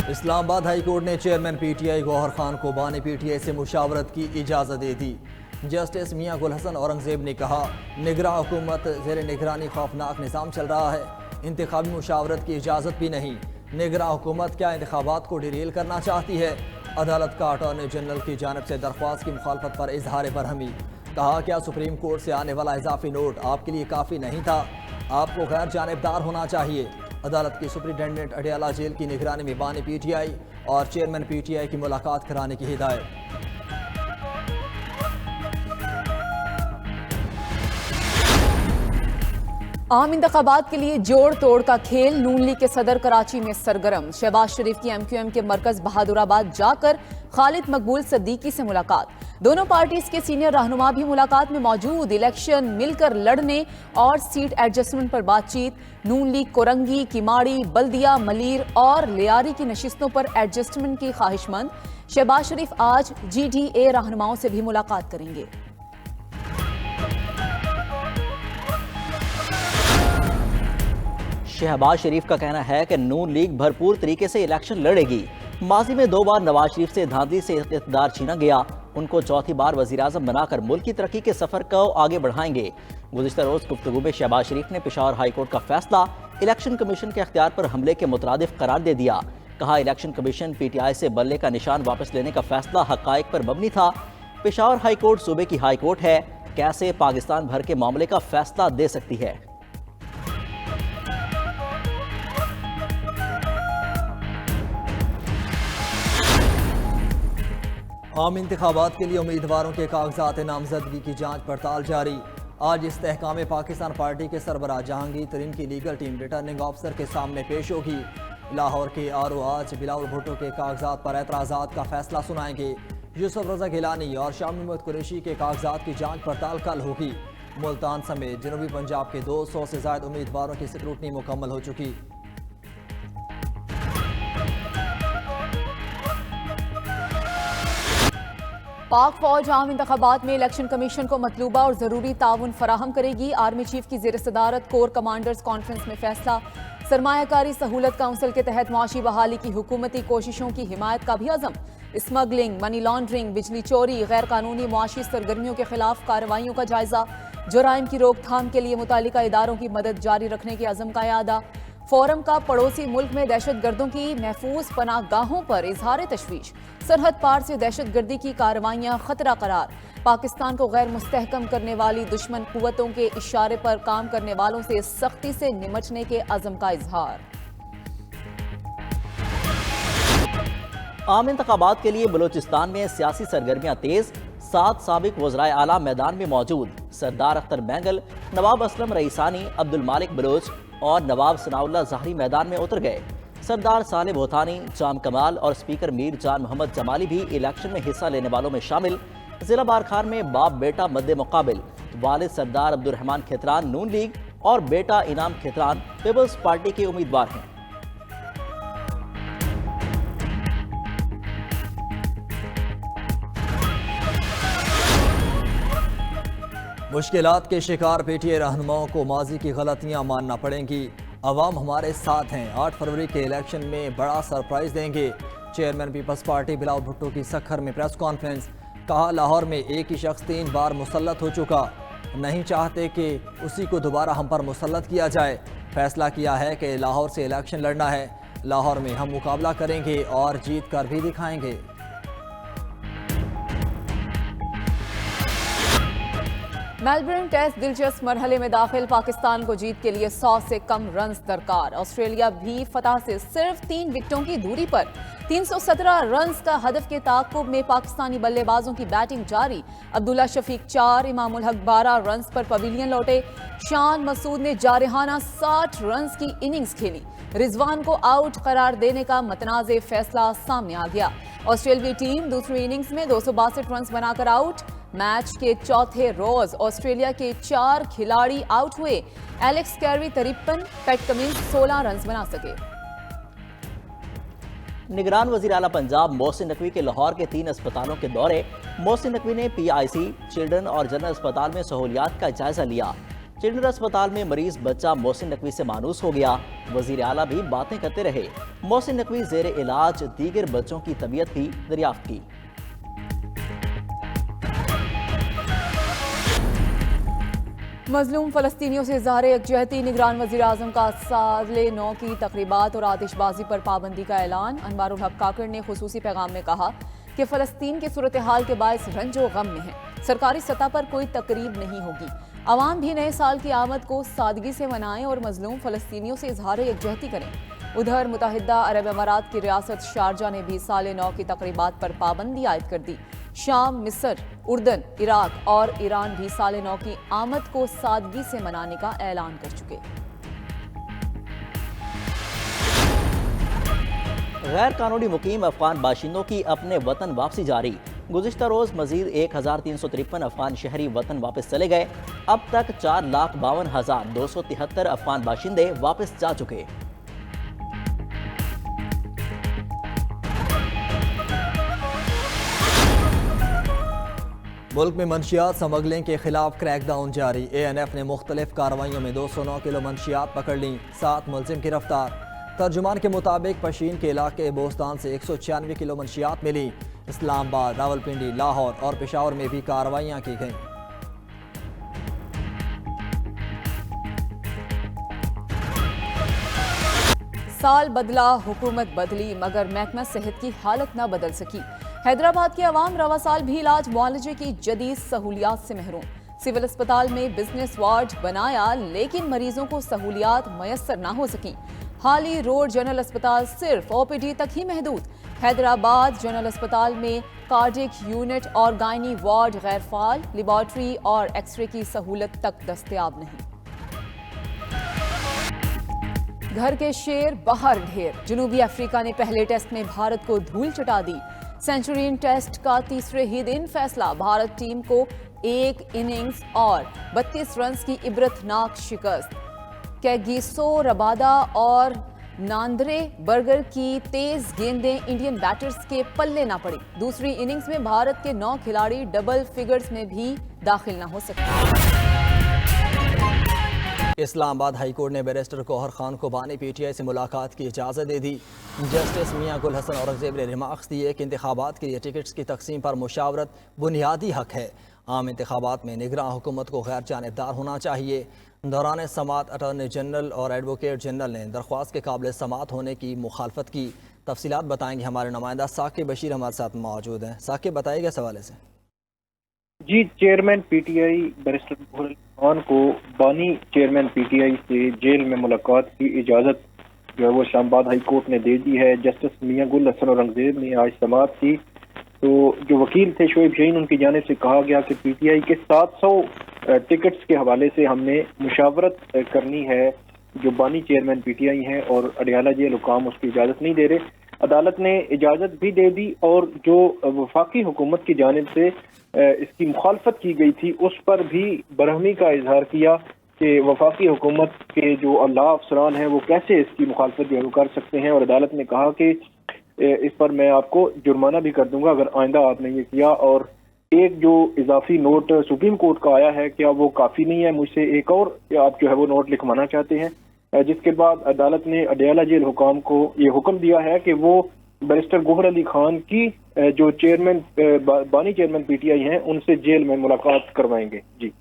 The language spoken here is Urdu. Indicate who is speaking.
Speaker 1: اسلام آباد ہائی کورٹ نے چیئرمین پی ٹی آئی گوہر خان کو بانی پی ٹی آئی سے مشاورت کی اجازت دے دی۔ جسٹس میاں گل حسن اورنگزیب نے کہا، نگراں حکومت زیر نگرانی خوفناک نظام چل رہا ہے، انتخابی مشاورت کی اجازت بھی نہیں۔ نگراں حکومت کیا انتخابات کو ڈیریل کرنا چاہتی ہے؟ عدالت کا اٹارنی جنرل کی جانب سے درخواست کی مخالفت پر اظہار برہمی۔ کہا، کیا سپریم کورٹ سے آنے والا اضافی نوٹ آپ کے لیے کافی نہیں تھا؟ آپ کو غیر جانبدار ہونا چاہیے۔ عدالت کی سپرنٹینڈنٹ اڈیالہ جیل کی نگرانی میں بانی پی ٹی آئی اور چیئرمین پی ٹی آئی کی ملاقات کرانے کی ہدایت۔
Speaker 2: عام انتخابات کے لیے جوڑ توڑ کا کھیل، نون لیگ کے صدر کراچی میں سرگرم۔ شہباز شریف کی ایم کیو ایم کے مرکز بہادر آباد جا کر خالد مقبول صدیقی سے ملاقات۔ دونوں پارٹیز کے سینئر رہنما بھی ملاقات میں موجود۔ الیکشن مل کر لڑنے اور سیٹ ایڈجسٹمنٹ پر بات چیت۔ نون لیگ کورنگی، کیماڑی، بلدیہ، ملیر اور لیاری کی نشستوں پر ایڈجسٹمنٹ کی خواہش مند۔ شہباز شریف آج جی ڈی اے رہنماؤں سے بھی ملاقات کریں گے۔
Speaker 3: شہباز شریف کا کہنا ہے کہ نون لیگ بھرپور طریقے سے الیکشن لڑے گی۔ ماضی میں 2 بار نواز شریف سے دھاندلی سے اقتدار چھینا گیا، ان کو چوتھی بار وزیراعظم بنا کر ملک کی ترقی کے سفر کو آگے بڑھائیں گے۔ گزشتہ روز گفتگو میں شہباز شریف نے پشاور ہائی کورٹ کا فیصلہ الیکشن کمیشن کے اختیار پر حملے کے مترادف قرار دے دیا۔ کہا، election commission P T I سے بلے کا نشان واپس لینے کا فیصلہ حقائق پر مبنی تھا۔ پشاور ہائی کورٹ صوبے کی ہائی کورٹ ہے، کیسے پاکستان بھر کے معاملے کا فیصلہ دے سکتی ہے۔
Speaker 1: عام انتخابات کے لیے امیدواروں کے کاغذات نامزدگی کی جانچ پڑتال جاری۔ آج استحکام پاکستان پارٹی کے سربراہ جہانگیر ترین کی لیگل ٹیم ریٹرننگ آفیسر کے سامنے پیش ہوگی۔ لاہور کے آر او آج بلاول بھٹو کے کاغذات پر اعتراضات کا فیصلہ سنائیں گے۔ یوسف رضا گیلانی اور شاہ محمود قریشی کے کاغذات کی جانچ پڑتال کل ہوگی۔ ملتان سمیت جنوبی پنجاب کے 200 سے زائد امیدواروں کی سکروٹنی مکمل ہو چکی۔
Speaker 2: پاک فوج عام انتخابات میں الیکشن کمیشن کو مطلوبہ اور ضروری تعاون فراہم کرے گی۔ آرمی چیف کی زیر صدارت کور کمانڈرز کانفرنس میں فیصلہ۔ سرمایہ کاری سہولت کونسل کے تحت معاشی بحالی کی حکومتی کوششوں کی حمایت کا بھی عزم۔ اسمگلنگ، منی لانڈرنگ، بجلی چوری، غیر قانونی معاشی سرگرمیوں کے خلاف کارروائیوں کا جائزہ۔ جرائم کی روک تھام کے لیے متعلقہ اداروں کی مدد جاری رکھنے کے عزم کا اعادہ۔ فورم کا پڑوسی ملک میں دہشت گردوں کی محفوظ پناہ گاہوں پر اظہار تشویش۔ سرحد پار سے دہشت گردی کی کارروائیاں خطرہ قرار۔ پاکستان کو غیر مستحکم کرنے والی دشمن قوتوں کے اشارے پر کام کرنے والوں سے سختی سے نمٹنے کے عزم کا اظہار۔
Speaker 3: عام انتخابات کے لیے بلوچستان میں سیاسی سرگرمیاں تیز۔ 7 سابق وزرائے اعلیٰ میدان میں موجود۔ سردار اختر مینگل، نواب اسلم رئیسانی، عبد المالک بلوچ اور نواب ثناء اللہ ظاہری میدان میں اتر گئے۔ سردار صالح بھوتانی، جام کمال اور سپیکر میر جان محمد جمالی بھی الیکشن میں حصہ لینے والوں میں شامل۔ ضلع بارکھان میں باپ بیٹا مد مقابل۔ والد سردار عبد الرحمان کھتران نون لیگ اور بیٹا انعام کھتران پیپلز پارٹی کے امیدوار ہیں۔
Speaker 1: مشکلات کے شکار پی ٹی آئی رہنماؤں کو ماضی کی غلطیاں ماننا پڑیں گی۔ عوام ہمارے ساتھ ہیں، 8 فروری کے الیکشن میں بڑا سرپرائز دیں گے۔ چیئرمین پیپلز پارٹی بلاول بھٹو کی سکھر میں پریس کانفرنس۔ کہا، لاہور میں ایک ہی شخص 3 بار مسلط ہو چکا، نہیں چاہتے کہ اسی کو دوبارہ ہم پر مسلط کیا جائے۔ فیصلہ کیا ہے کہ لاہور سے الیکشن لڑنا ہے، لاہور میں ہم مقابلہ کریں گے اور جیت کر بھی دکھائیں گے۔
Speaker 2: میلبرن ٹیسٹ دلچسپ مرحلے میں داخل، پاکستان کو جیت کے لیے 100 سے کم رنز درکار۔ آسٹریلیا بھی فتح سے صرف 3 وکٹوں کی دوری پر۔ 317 رنز کا ہدف کے تعاقب میں پاکستانی بلے بازوں کی بیٹنگ جاری۔ عبداللہ شفیق 4، امام الحق 12 رنز پر پویلین لوٹے۔ شان مسعود نے جارحانہ 60 رنز کی اننگز کھیلی۔ رضوان کو آؤٹ قرار دینے کا متنازع فیصلہ سامنے آ گیا۔ آسٹریلوی ٹیم دوسری اننگز میں 262 رنز بنا کر آؤٹ۔ میچ کے چوتھے روز آسٹریلیا کے 4 کھلاڑی آؤٹ ہوئے۔ ایلیکس کیری 53، پیٹ کمنز 16 رنز بنا سکے۔
Speaker 3: نگران وزیر اعلیٰ پنجاب محسن نقوی کے لاہور کے 3 اسپتالوں کے دورے۔ محسن نقوی نے پی آئی سی، چلڈرن اور جنرل اسپتال میں سہولیات کا جائزہ لیا۔ چلڈرن اسپتال میں مریض بچہ محسن نقوی سے مانوس ہو گیا، وزیر اعلیٰ بھی باتیں کرتے رہے۔ محسن نقوی زیر علاج دیگر بچوں کی طبیعت بھی دریافت کی۔
Speaker 2: مظلوم فلسطینیوں سے اظہار یکجہتی، نگران وزیر اعظم کا سال نو کی تقریبات اور آتش بازی پر پابندی کا اعلان۔ انوار الحق کاکڑ نے خصوصی پیغام میں کہا کہ فلسطین کے صورتحال کے باعث رنج و غم میں ہیں، سرکاری سطح پر کوئی تقریب نہیں ہوگی، عوام بھی نئے سال کی آمد کو سادگی سے منائیں اور مظلوم فلسطینیوں سے اظہار یکجہتی کریں۔ ادھر متحدہ عرب امارات کی ریاست شارجہ نے بھی سال نو کی تقریبات پر پابندی عائد کر دی۔ شام، مصر، اردن، عراق اور ایران بھی سال نو کی آمد کو سادگی سے منانے کا اعلان کر چکے۔
Speaker 3: غیر قانونی مقیم افغان باشندوں کی اپنے وطن واپسی جاری۔ گزشتہ روز مزید 1353 افغان شہری وطن واپس چلے گئے۔ اب تک 4,52,273 افغان باشندے واپس جا چکے۔
Speaker 1: ملک میں منشیات سمگلنگ کے خلاف کریک ڈاؤن جاری۔ اے این ایف نے مختلف کارروائیوں میں 209 کلو منشیات پکڑ لیں، 7 ملزم گرفتار۔ ترجمان کے مطابق پشین کے علاقے بوستان سے 196 کلو منشیات ملی۔ اسلام آباد، راولپنڈی، لاہور اور پشاور میں بھی کارروائیاں کی گئیں۔
Speaker 2: سال بدلا، حکومت بدلی، مگر محکمہ صحت کی حالت نہ بدل سکی۔ حیدرآباد کے عوام رواں سال بھی علاج معالجے کی جدید سہولیات سے محروم۔ سول اسپتال میں بزنس وارڈ بنایا لیکن مریضوں کو سہولیات میسر نہ ہو سکیں۔ حالی روڈ جنرل اسپتال صرف او پی ڈی تک ہی محدود۔ حیدرآباد جنرل اسپتال میں کارڈیک یونٹ اور گائنی وارڈ غیر فعال، لیبارٹری اور ایکس رے کی سہولت تک دستیاب نہیں۔ گھر کے شیر باہر ڈھیر، جنوبی افریقہ نے پہلے ٹیسٹ میں بھارت کو دھول چٹا دی۔ سینچورین ٹیسٹ کا تیسرے ہی دن فیصلہ، بھارت ٹیم کو 1 اننگز اور 32 رنز کی عبرتناک شکست۔ کیگیسو ربادہ اور ناندرے برگر کی تیز گیندیں انڈین بیٹرز کے پلے نہ پڑی۔ دوسری اننگز میں بھارت کے 9 کھلاڑی ڈبل فگرز میں بھی داخل نہ ہو سکے۔
Speaker 1: اسلام آباد ہائی کورٹ نے بیرسٹر گوہر خان کوبانی پی ٹی آئی سے ملاقات کی اجازت دے دی۔ جسٹس میاں گل حسن اورنگزیب نے ریمارکس دیے کہ انتخابات کے لیے ٹکٹس کی تقسیم پر مشاورت بنیادی حق ہے۔ عام انتخابات میں نگراں حکومت کو غیر جانبدار ہونا چاہیے۔ دوران سماعت اٹارنی جنرل اور ایڈوکیٹ جنرل نے درخواست کے قابل سماعت ہونے کی مخالفت کی۔ تفصیلات بتائیں گے ہمارے نمائندہ ثاقب بشیر ہمارے ساتھ موجود ہیں۔ ثاقب، بتائیے گا اس حوالے سے۔
Speaker 4: جی، chairman P T I barrister Gohar Khan کو بانی چیئرمین پی ٹی آئی سے جیل میں ملاقات کی اجازت جو ہے وہ اسلام آباد ہائی کورٹ نے دے دی ہے۔ جسٹس میاں گل حسن اورنگزیب نے آج سماعت کی تو جو وکیل تھے شعیب شاہین، ان کی جانب سے کہا گیا کہ پی ٹی آئی کے 700 ٹکٹس کے حوالے سے ہم نے مشاورت کرنی ہے۔ جو بانی چیئرمین پی ٹی آئی ہیں اور اڈیالہ جیل حکام اس کی اجازت نہیں دے رہے۔ عدالت نے اجازت بھی دے دی اور جو وفاقی حکومت کی جانب سے اس کی مخالفت کی گئی تھی اس پر بھی برہمی کا اظہار کیا کہ وفاقی حکومت کے جو اعلیٰ افسران ہیں وہ کیسے اس کی مخالفت جو کر سکتے ہیں، اور عدالت نے کہا کہ اس پر میں آپ کو جرمانہ بھی کر دوں گا اگر آئندہ آپ نے یہ کیا۔ اور ایک جو اضافی نوٹ سپریم کورٹ کا آیا ہے کیا وہ کافی نہیں ہے، مجھ سے ایک اور آپ جو ہے وہ نوٹ لکھوانا چاہتے ہیں، جس کے بعد عدالت نے اڈیالہ جیل حکام کو یہ حکم دیا ہے کہ وہ بیرسٹر گوہر علی خان کی جو چیئرمین بانی چیئرمین پی ٹی آئی ہیں ان سے جیل میں ملاقات کروائیں گے۔ جی